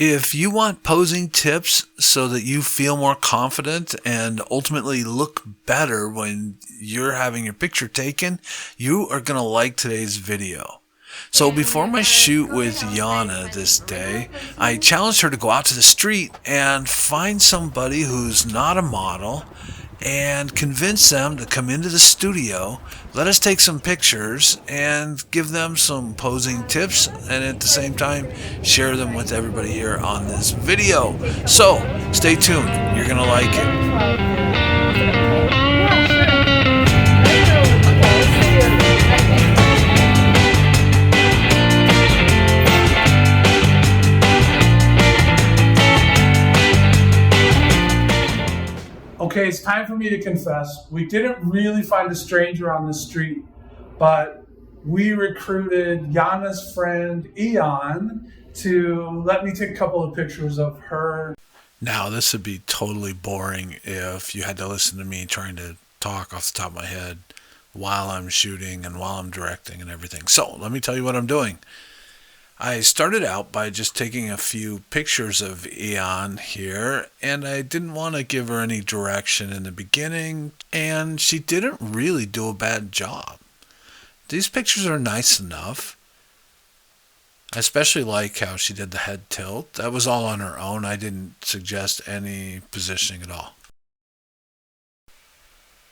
If you want posing tips so that you feel more confident and ultimately look better when you're having your picture taken, you are going to like today's video. So before my shoot with Yana this day, I challenged her to go out to the street and find somebody who's not a model and convince them to come into the studio, let us take some pictures and give them some posing tips, and at the same time share them with everybody here on this video. So stay tuned, you're gonna like it. Okay, it's time for me to confess. We didn't really find a stranger on the street, but we recruited Yana's friend Eon to let me take a couple of pictures of her. Now this would be totally boring if you had to listen to me trying to talk off the top of my head while I'm shooting and while I'm directing and everything. So let me tell you what I'm doing. I started out by just taking a few pictures of Eon here, and I didn't want to give her any direction in the beginning, and she didn't really do a bad job. These pictures are nice enough. I especially like how she did the head tilt. That was all on her own. I didn't suggest any positioning at all.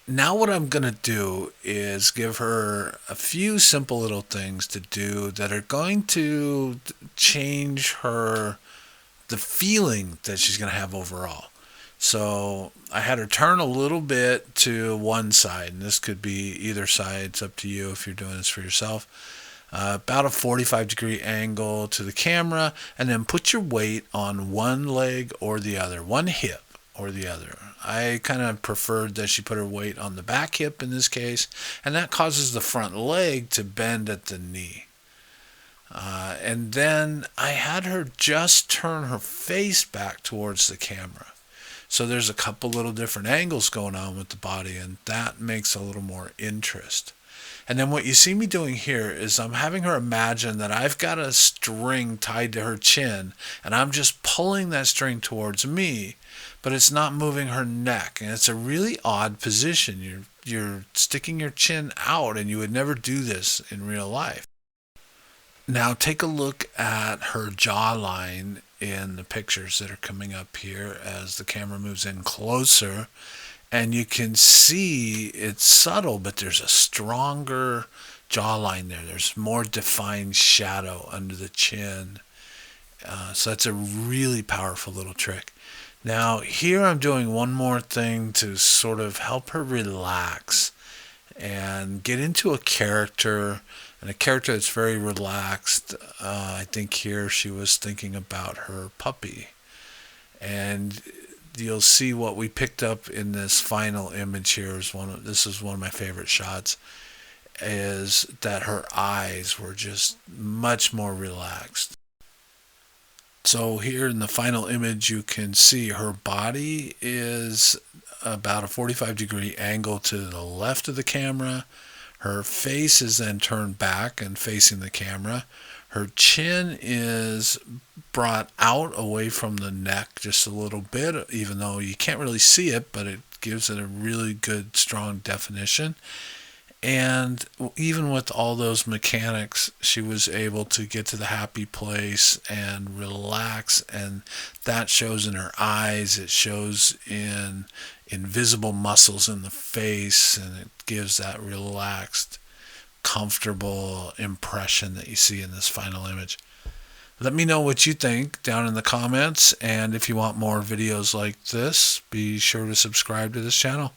Now what I'm going to do is give her a few simple little things to do that are going to change the feeling that she's going to have overall. So I had her turn a little bit to one side, and this could be either side. It's up to you if you're doing this for yourself. About a 45-degree angle to the camera, and then put your weight on one leg or the other, one hip or the other. I kind of preferred that she put her weight on the back hip in this case, and that causes the front leg to bend at the knee. And then I had her just turn her face back towards the camera. So there's a couple little different angles going on with the body, and that makes a little more interest. And then what you see me doing here is I'm having her imagine that I've got a string tied to her chin, and I'm just pulling that string towards me, but it's not moving her neck. And it's a really odd position. You're sticking your chin out, and you would never do this in real life. Now take a look at her jawline in the pictures that are coming up here as the camera moves in closer. And you can see it's subtle, but there's a stronger jawline there. There's more defined shadow under the chin. So that's a really powerful little trick. Now here I'm doing one more thing to sort of help her relax and get into a character, and a character that's very relaxed. I think here she was thinking about her puppy. And you'll see what we picked up in this final image here this is one of my favorite shots, is that her eyes were just much more relaxed. So here in the final image you can see her body is about a 45-degree angle to the left of the camera. Her face is then turned back and facing the camera. Her chin is brought out away from the neck just a little bit, even though you can't really see it, but it gives it a really good, strong definition. And even with all those mechanics, she was able to get to the happy place and relax, and that shows in her eyes. It shows in invisible muscles in the face, and it gives that relaxed, comfortable impression that you see in this final image. Let me know what you think down in the comments, and if you want more videos like this, be sure to subscribe to this channel.